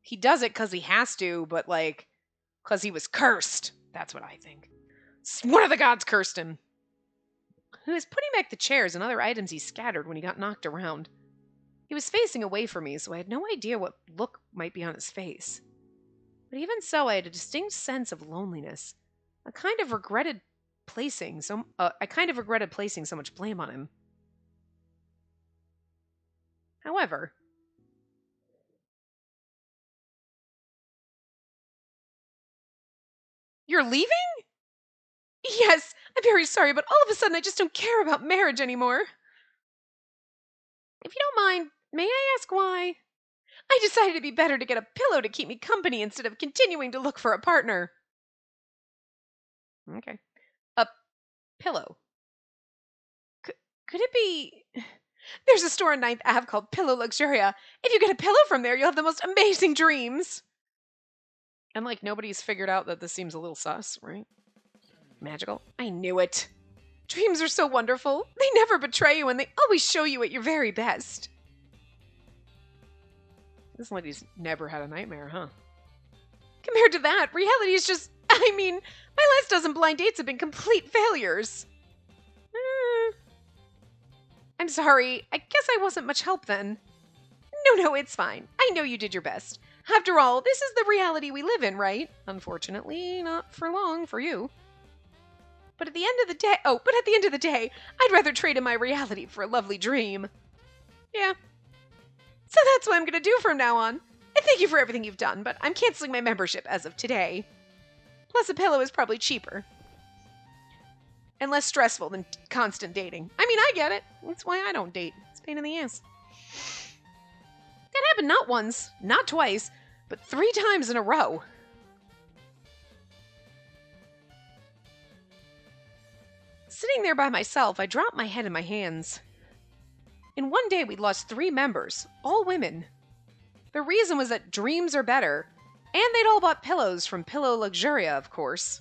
He does it because he has to, but like, because he was cursed. That's what I think. One of the gods cursed him. He was putting back the chairs and other items he scattered when he got knocked around. He was facing away from me, so I had no idea what look might be on his face. But even so, I had a distinct sense of loneliness. I kind of regretted placing so much blame on him. However, you're leaving? Yes, I'm very sorry, but all of a sudden I just don't care about marriage anymore. If you don't mind, may I ask why? I decided it'd be better to get a pillow to keep me company instead of continuing to look for a partner. Okay. A pillow. Could it be... There's a store on Ninth Ave called Pillow Luxuria. If you get a pillow from there, you'll have the most amazing dreams. And like nobody's figured out that this seems a little sus, right? Magical. I knew it. Dreams are so wonderful. They never betray you and they always show you at your very best. This lady's never had a nightmare, huh? Compared to that, reality is just... I mean, my last dozen blind dates have been complete failures. I'm sorry. I guess I wasn't much help then. No, it's fine. I know you did your best. After all, this is the reality we live in, right? Unfortunately, not for long for you. But at the end of the day, I'd rather trade in my reality for a lovely dream. Yeah. So that's what I'm gonna do from now on. And thank you for everything you've done, but I'm canceling my membership as of today. Plus a pillow is probably cheaper. And less stressful than constant dating. I mean, I get it. That's why I don't date. It's a pain in the ass. That happened not once, not twice, but 3 times in a row. Sitting there by myself, I dropped my head in my hands. In one day, we'd lost 3 members, all women. The reason was that dreams are better, and they'd all bought pillows from Pillow Luxuria, of course.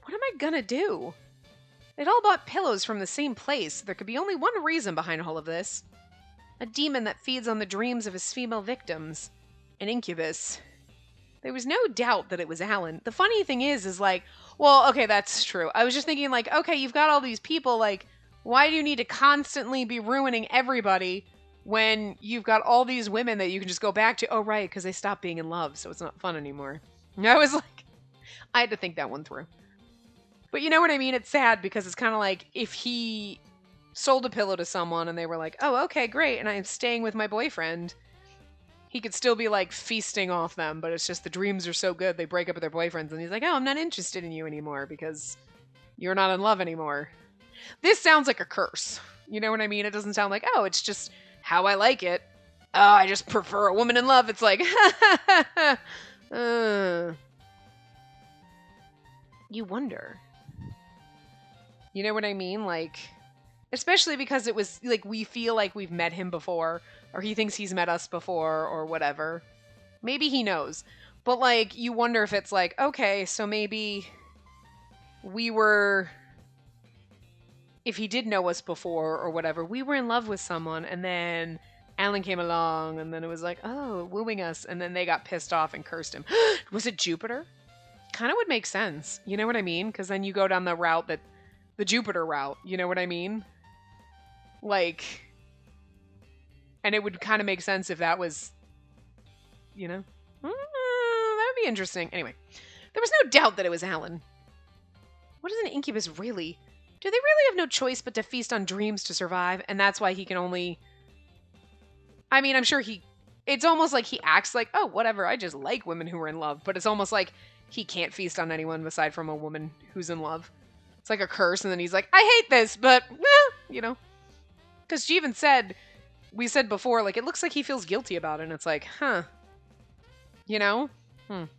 What am I gonna do? They'd all bought pillows from the same place. There could be only one reason behind all of this. A demon that feeds on the dreams of his female victims. An incubus. There was no doubt that it was Alan. The funny thing is like, well, okay, that's true. I was just thinking like, okay, you've got all these people, like, why do you need to constantly be ruining everybody when you've got all these women that you can just go back to? Oh, right, because they stopped being in love, so it's not fun anymore. I was like, I had to think that one through. But you know what I mean? It's sad because it's kind of like if he sold a pillow to someone and they were like, oh, okay, great, and I'm staying with my boyfriend, he could still be like feasting off them, but it's just the dreams are so good they break up with their boyfriends and he's like, oh, I'm not interested in you anymore because you're not in love anymore. This sounds like a curse. You know what I mean? It doesn't sound like, oh, it's just how I like it. Oh, I just prefer a woman in love. It's like, you wonder. You know what I mean? Like, especially because it was like we feel like we've met him before, or he thinks he's met us before, or whatever. Maybe he knows. But like, you wonder if it's like, okay, so maybe we were, if he did know us before or whatever, we were in love with someone and then Alan came along and then it was like, oh, wooing us. And then they got pissed off and cursed him. Was it Jupiter? Kind of would make sense. You know what I mean? Because then you go down the route that, the Jupiter route. You know what I mean? Like, and it would kind of make sense if that was, you know, that would be interesting. Anyway, there was no doubt that it was Alan. What is an incubus really? Do they really have no choice but to feast on dreams to survive? And that's why he can only... I mean, I'm sure it's almost like he acts like, oh, whatever, I just like women who are in love. But it's almost like he can't feast on anyone aside from a woman who's in love. It's like a curse, and then he's like, I hate this, but, you know. Because she even said, we said before, like, it looks like he feels guilty about it, and it's like, huh. You know? I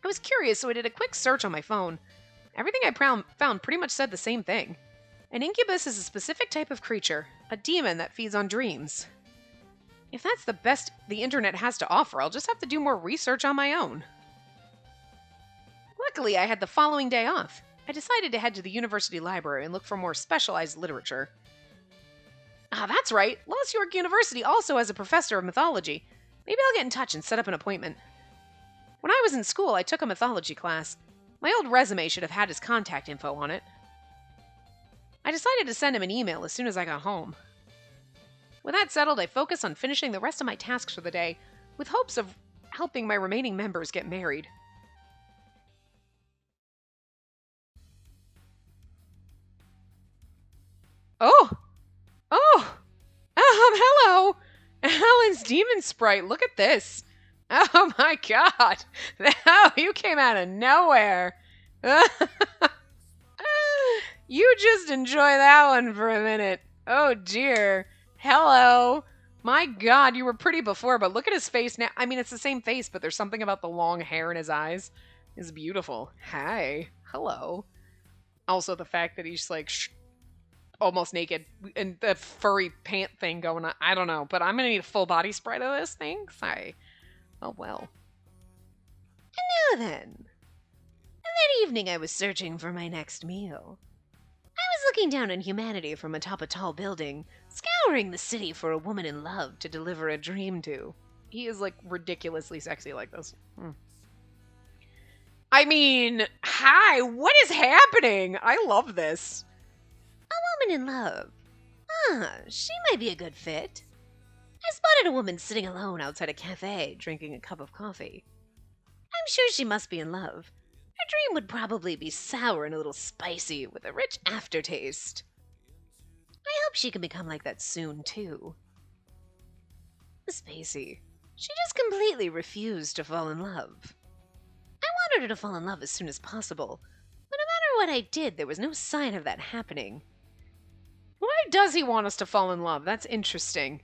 was curious, so I did a quick search on my phone. Everything I found pretty much said the same thing. An incubus is a specific type of creature, a demon that feeds on dreams. If that's the best the internet has to offer, I'll just have to do more research on my own. Luckily, I had the following day off. I decided to head to the university library and look for more specialized literature. Ah, that's right. Lost York University also has a professor of mythology. Maybe I'll get in touch and set up an appointment. When I was in school, I took a mythology class. My old resume should have had his contact info on it. I decided to send him an email as soon as I got home. With that settled, I focused on finishing the rest of my tasks for the day, with hopes of helping my remaining members get married. Oh! Oh! Hello! Alan's demon sprite, look at this. Oh my god! Oh, you came out of nowhere. You just enjoy that one for a minute. Oh dear. Hello. My god, you were pretty before, but look at his face now. I mean, it's the same face, but there's something about the long hair in his eyes. It's beautiful. Hi. Hello. Also, the fact that he's like almost naked and the furry pant thing going on. I don't know, but I'm gonna need a full body sprite of this. Thanks. Oh well. And now then. That evening I was searching for my next meal. I was looking down on humanity from atop a tall building, scouring the city for a woman in love to deliver a dream to. He is like ridiculously sexy like this. I mean, hi, what is happening? I love this. A woman in love. She might be a good fit. I spotted a woman sitting alone outside a cafe, drinking a cup of coffee. I'm sure she must be in love. Her dream would probably be sour and a little spicy, with a rich aftertaste. I hope she can become like that soon, too. Spacey. She just completely refused to fall in love. I wanted her to fall in love as soon as possible, but no matter what I did, there was no sign of that happening. Why does he want us to fall in love? That's interesting.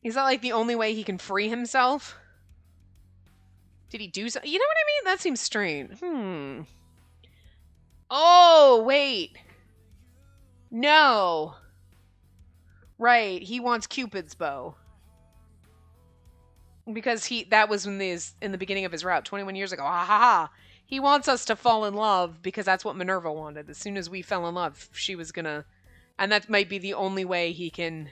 Is that like the only way he can free himself? Did he do something? You know what I mean? That seems strange. Oh, wait. No. Right, he wants Cupid's bow. Because that was in the beginning of his route, 21 years ago. Ha ha ha. He wants us to fall in love because that's what Minerva wanted. As soon as we fell in love, she was gonna... And that might be the only way he can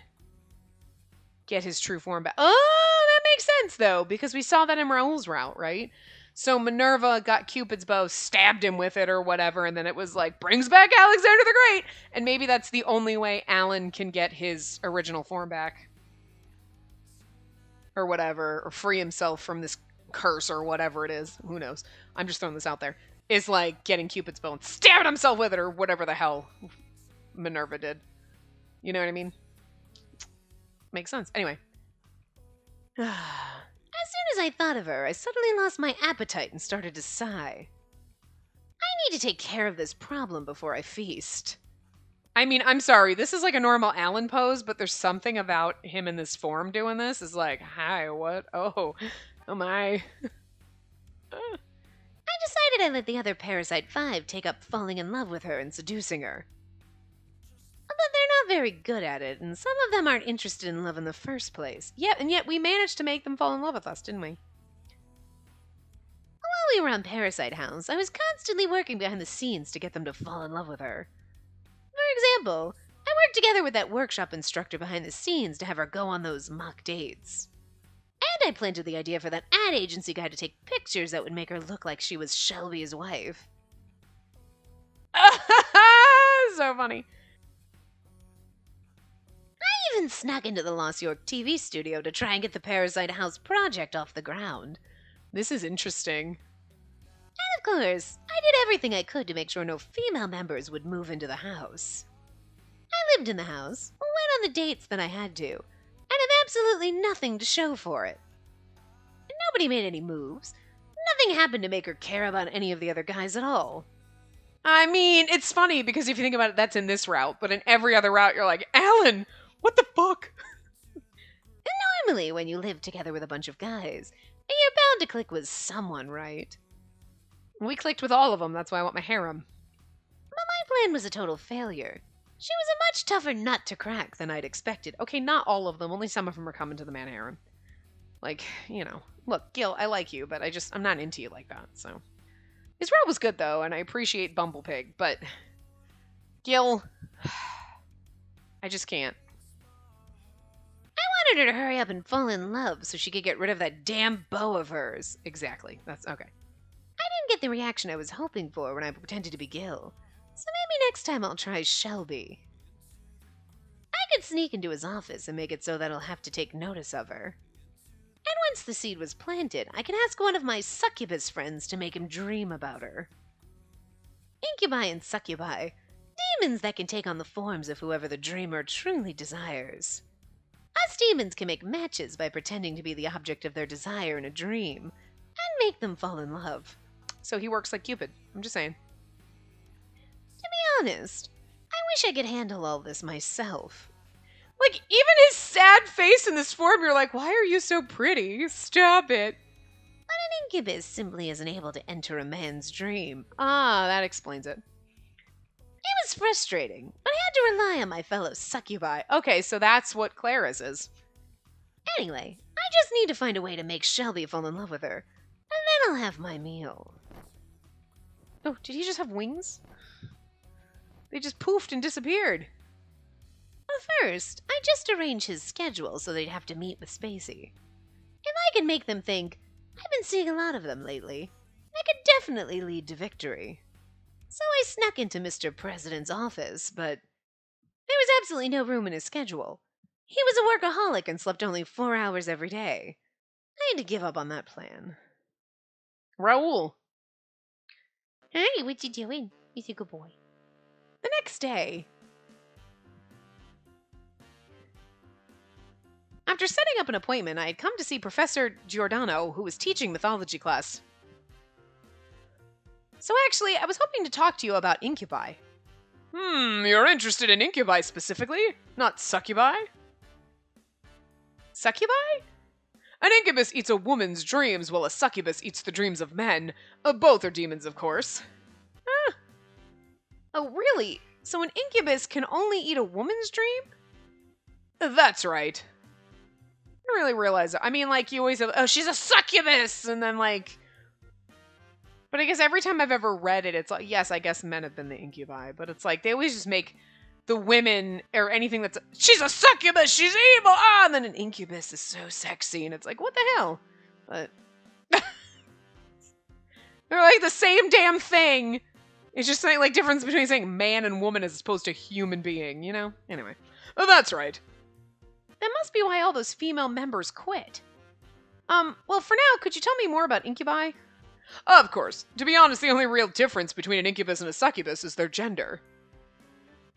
get his true form back. Oh, that makes sense, though, because we saw that in Raoul's route, right? So Minerva got Cupid's bow, stabbed him with it or whatever, and then it was like, brings back Alexander the Great! And maybe that's the only way Alan can get his original form back. Or whatever, or free himself from this curse or whatever it is. Who knows? I'm just throwing this out there. Is like getting Cupid's bow and stabbing himself with it or whatever the hell Minerva did. You know what I mean? Makes sense. Anyway. As soon as I thought of her, I suddenly lost my appetite and started to sigh. I need to take care of this problem before I feast. I mean, I'm sorry. This is like a normal Alan pose, but there's something about him in this form doing this. Is like, hi, what? Oh my. I decided I'd let the other Parasite 5 take up falling in love with her and seducing her. But they're not very good at it, and some of them aren't interested in love in the first place. Yeah, and yet we managed to make them fall in love with us, didn't we? While we were on Parasite House, I was constantly working behind the scenes to get them to fall in love with her. For example, I worked together with that workshop instructor behind the scenes to have her go on those mock dates. And I planted the idea for that ad agency guy to take pictures that would make her look like she was Shelby's wife. So funny. I even snuck into the Lost York TV studio to try and get the Parasite House project off the ground. This is interesting. And of course, I did everything I could to make sure no female members would move into the house. I lived in the house, went on the dates that I had to, and have absolutely nothing to show for it. Nobody made any moves. Nothing happened to make her care about any of the other guys at all. I mean, it's funny because if you think about it, that's in this route, but in every other route, you're like, Alan, what the fuck? And normally, when you live together with a bunch of guys, you're bound to click with someone, right? We clicked with all of them, that's why I want my harem. But my plan was a total failure. She was a much tougher nut to crack than I'd expected. Okay, not all of them, only some of them are coming to the man harem. Like, you know, look, Gil, I like you, but I'm not into you like that, so. His route was good, though, and I appreciate Bumblepig, but Gil, I just can't. I wanted her to hurry up and fall in love so she could get rid of that damn bow of hers. Exactly, that's okay. I didn't get the reaction I was hoping for when I pretended to be Gil, so maybe next time I'll try Shelby. I could sneak into his office and make it so that I'll have to take notice of her. And once the seed was planted, I can ask one of my succubus friends to make him dream about her. Incubi and succubi, demons that can take on the forms of whoever the dreamer truly desires. Us demons can make matches by pretending to be the object of their desire in a dream, and make them fall in love. So he works like Cupid. I'm just saying. To be honest, I wish I could handle all this myself. Like, even his sad face in this form, you're like, why are you so pretty? Stop it. But an incubus simply isn't able to enter a man's dream. Ah, that explains it. It was frustrating, but I had to rely on my fellow succubi. Okay, so that's what Clara's is. Anyway, I just need to find a way to make Shelby fall in love with her, and then I'll have my meal. Oh, did he just have wings? They just poofed and disappeared. But first, I just arrange his schedule so they'd have to meet with Spacey. If I can make them think, I've been seeing a lot of them lately, I could definitely lead to victory. So I snuck into Mr. President's office, but there was absolutely no room in his schedule. He was a workaholic and slept only 4 hours every day. I had to give up on that plan. Raoul. Hey, what you doing? He's a good boy. The next day, after setting up an appointment, I had come to see Professor Giordano, who was teaching mythology class. So actually, I was hoping to talk to you about incubi. You're interested in incubi specifically, not succubi? Succubi? An incubus eats a woman's dreams, while a succubus eats the dreams of men. Both are demons, of course. Oh, really? So an incubus can only eat a woman's dream? That's right. I didn't really realize it. I mean, like, you always have, oh, she's a succubus! And then, like... But I guess every time I've ever read it, it's like, yes, I guess men have been the incubi, but it's like, they always just make the women, or anything that's, she's a succubus, she's evil, and then an incubus is so sexy, and it's like, what the hell? But... they're like the same damn thing. It's just like difference between saying man and woman as opposed to human being, you know? Anyway. Oh, that's right. That must be why all those female members quit. Well, for now, could you tell me more about incubi? Of course. To be honest, the only real difference between an incubus and a succubus is their gender.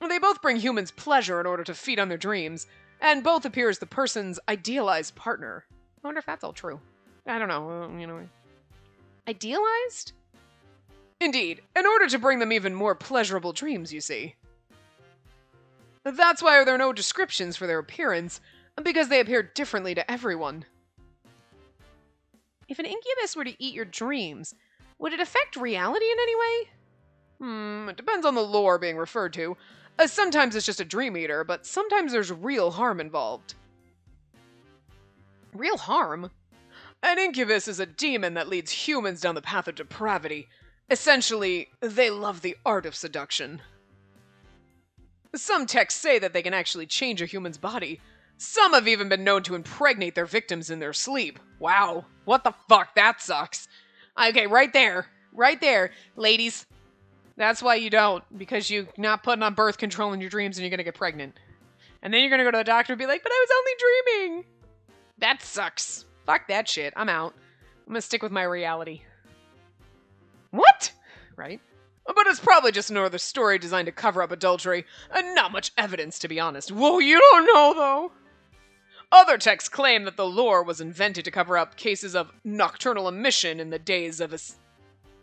They both bring humans pleasure in order to feed on their dreams, and both appear as the person's idealized partner. I wonder if that's all true. I don't know, you know. Idealized? Indeed, in order to bring them even more pleasurable dreams, you see. That's why there are no descriptions for their appearance, because they appear differently to everyone. If an incubus were to eat your dreams, would it affect reality in any way? It depends on the lore being referred to. Sometimes it's just a dream eater, but sometimes there's real harm involved. Real harm? An incubus is a demon that leads humans down the path of depravity. Essentially, they love the art of seduction. Some texts say that they can actually change a human's body. Some have even been known to impregnate their victims in their sleep. Wow, what the fuck, that sucks. Okay, right there, ladies. That's why you don't, because you're not putting on birth control in your dreams and you're gonna get pregnant. And then you're gonna go to the doctor and be like, but I was only dreaming. That sucks. Fuck that shit, I'm out. I'm gonna stick with my reality. What? Right? But it's probably just another story designed to cover up adultery, and not much evidence, to be honest. Whoa, you don't know, though! Other texts claim that the lore was invented to cover up cases of nocturnal emission in the days of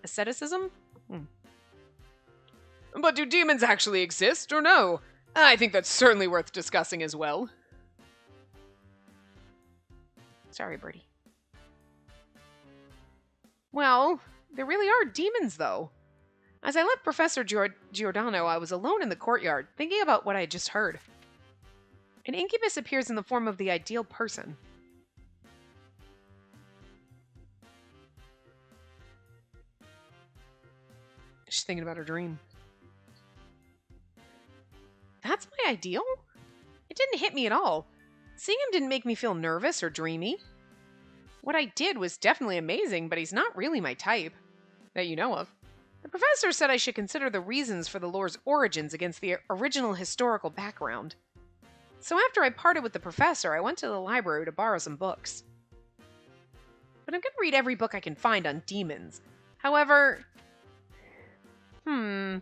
asceticism? But do demons actually exist, or no? I think that's certainly worth discussing as well. Sorry, Birdie. Well, there really are demons, though. As I left Professor Giordano, I was alone in the courtyard, thinking about what I had just heard. An incubus appears in the form of the ideal person. She's thinking about her dream. That's my ideal? It didn't hit me at all. Seeing him didn't make me feel nervous or dreamy. What I did was definitely amazing, but he's not really my type. That you know of. The professor said I should consider the reasons for the lore's origins against the original historical background. So after I parted with the professor, I went to the library to borrow some books. and I'm going to read every book I can find on demons. However, I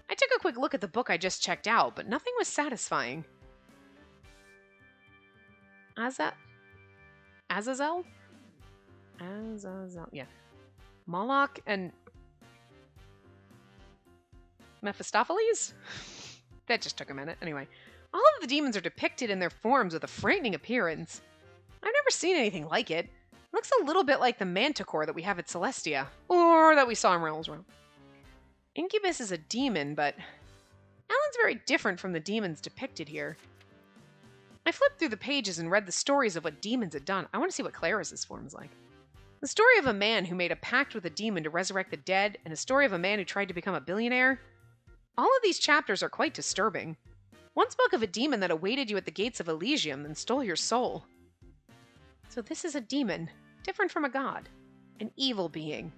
took a quick look at the book I just checked out, but nothing was satisfying. Azazel? Azazel, yeah. Moloch and Mephistopheles? That just took a minute. Anyway, all of the demons are depicted in their forms with a frightening appearance. I've never seen anything like it. It looks a little bit like the manticore that we have at Celestia, or that we saw in Realms Realm. Incubus is a demon, but Alan's very different from the demons depicted here. I flipped through the pages and read the stories of what demons had done. I want to see what Claris's form is like. The story of a man who made a pact with a demon to resurrect the dead, and a story of a man who tried to become a billionaire. All of these chapters are quite disturbing. One spoke of a demon that awaited you at the gates of Elysium and stole your soul. So this is a demon, different from a god, an evil being.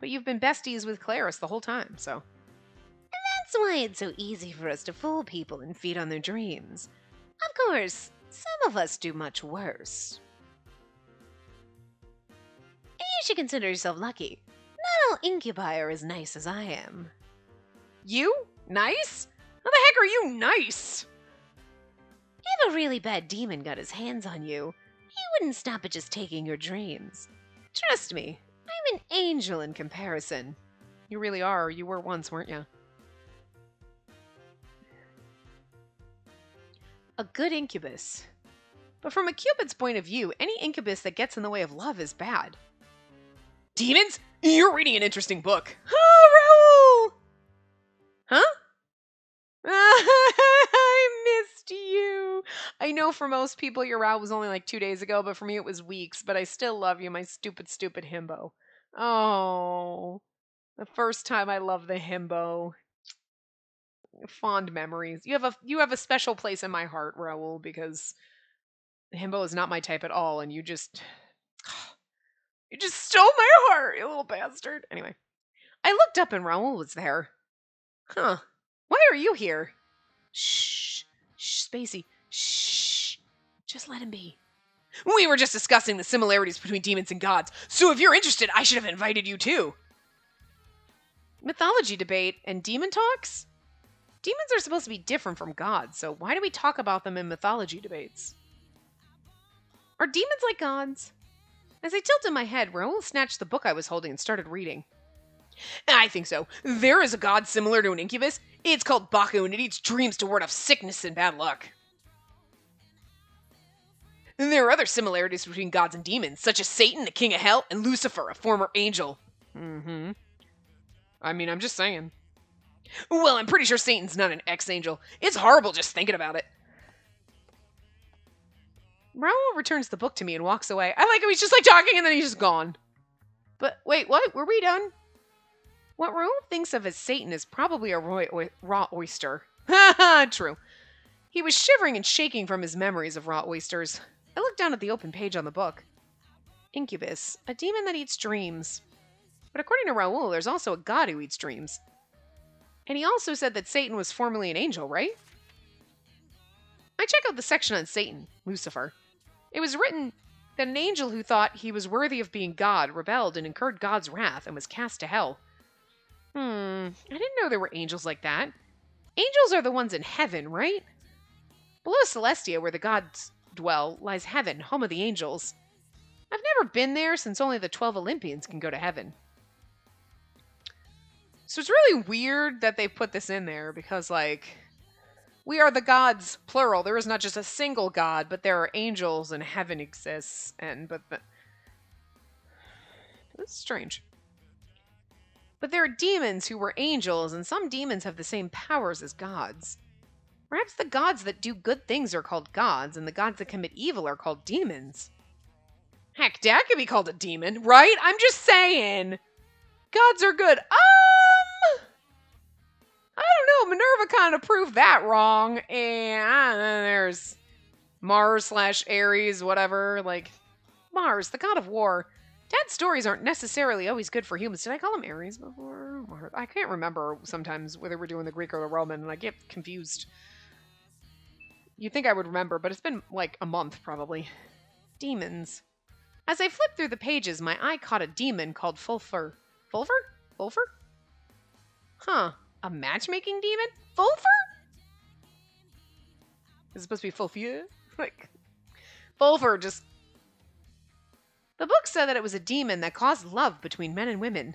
But you've been besties with Claris the whole time, so... That's why it's so easy for us to fool people and feed on their dreams. Of course, some of us do much worse. You should consider yourself lucky. Not all incubi are as nice as I am. You? Nice? How the heck are you nice? If a really bad demon got his hands on you, he wouldn't stop at just taking your dreams. Trust me, I'm an angel in comparison. You really are. You were once, weren't you? A good incubus. But from a Cupid's point of view, any incubus that gets in the way of love is bad. Demons? You're reading an interesting book. Oh, Raoul! Huh? I missed you. I know for most people your route was only like 2 days ago, but for me it was weeks. But I still love you, my stupid, stupid himbo. Oh, the first time I loved the himbo. Fond memories. You have a special place in my heart, Raoul, because himbo is not my type at all, and you just stole my heart, you little bastard. Anyway, I looked up and Raoul was there. Huh. Why are you here? Shh. Shh, Spacey. Shh. Just let him be. We were just discussing the similarities between demons and gods, so if you're interested, I should have invited you too. Mythology debate and demon talks? Demons are supposed to be different from gods, so why do we talk about them in mythology debates? Are demons like gods? As I tilted my head, Raoul snatched the book I was holding and started reading. I think so. There is a god similar to an incubus. It's called Baku, and it eats dreams to ward off sickness and bad luck. And there are other similarities between gods and demons, such as Satan, the king of hell, and Lucifer, a former angel. I mean, I'm just saying. Well, I'm pretty sure Satan's not an ex-angel. It's horrible just thinking about it. Raoul returns the book to me and walks away. I like how he's just like talking and then he's just gone. But wait, what? Were we done? What Raoul thinks of as Satan is probably a raw oyster. Ha! True. He was shivering and shaking from his memories of raw oysters. I looked down at the open page on the book. Incubus, a demon that eats dreams. But according to Raoul, there's also a god who eats dreams. And he also said that Satan was formerly an angel, right? I check out the section on Satan, Lucifer. It was written that an angel who thought he was worthy of being God rebelled and incurred God's wrath and was cast to hell. I didn't know there were angels like that. Angels are the ones in heaven, right? Below Celestia, where the gods dwell, lies heaven, home of the angels. I've never been there since only the 12 Olympians can go to heaven. So it's really weird that they put this in there because, like, we are the gods, plural. There is not just a single god, but there are angels and heaven exists. That's strange. But there are demons who were angels, and some demons have the same powers as gods. Perhaps the gods that do good things are called gods, and the gods that commit evil are called demons. Heck, Dad could be called a demon, right? I'm just saying. Gods are good. I don't know. Minerva kind of proved that wrong. And there's Mars/Ares, whatever. Like, Mars, the god of war. Dad's stories aren't necessarily always good for humans. Did I call him Ares before? I can't remember sometimes whether we're doing the Greek or the Roman, and I get confused. You'd think I would remember, but it's been like a month, probably. Demons. As I flipped through the pages, my eye caught a demon called Fulfur. Fulfur? Fulfur? Huh. A matchmaking demon? Fulfur? Is it supposed to be Fulfur? Like, Fulfur just... The book said that it was a demon that caused love between men and women.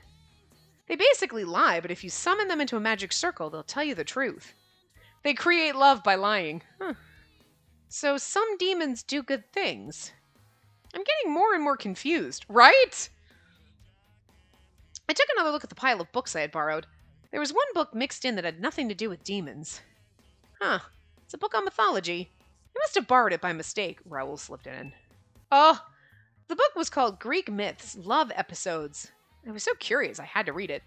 They basically lie, but if you summon them into a magic circle, they'll tell you the truth. They create love by lying. Huh. So some demons do good things. I'm getting more and more confused, right? I took another look at the pile of books I had borrowed. There was one book mixed in that had nothing to do with demons. Huh. It's a book on mythology. I must have borrowed it by mistake. Raoul slipped it in. Oh, the book was called Greek Myths, Love Episodes. I was so curious I had to read it.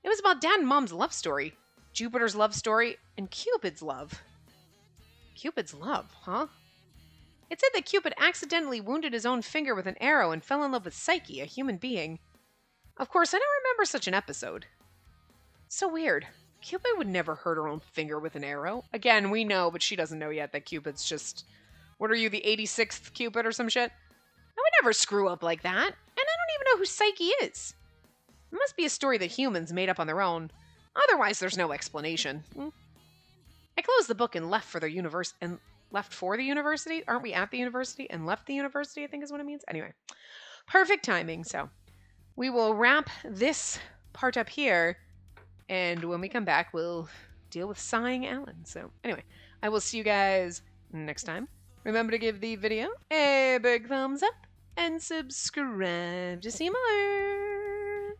It was about Dad and Mom's love story, Jupiter's love story, and Cupid's love. Cupid's love, huh? It said that Cupid accidentally wounded his own finger with an arrow and fell in love with Psyche, a human being. Of course, I don't remember such an episode. So weird. Cupid would never hurt her own finger with an arrow. Again, we know, but she doesn't know yet that Cupid's just... What are you, the 86th Cupid or some shit? I would never screw up like that. And I don't even know who Psyche is. It must be a story that humans made up on their own. Otherwise, there's no explanation. I closed the book and left for the university. Aren't we at the university? And left the university, I think is what it means. Anyway, perfect timing. So we will wrap this part up here. And when we come back, we'll deal with sighing Alan. So anyway, I will see you guys next time. Remember to give the video a big thumbs up and subscribe to see more.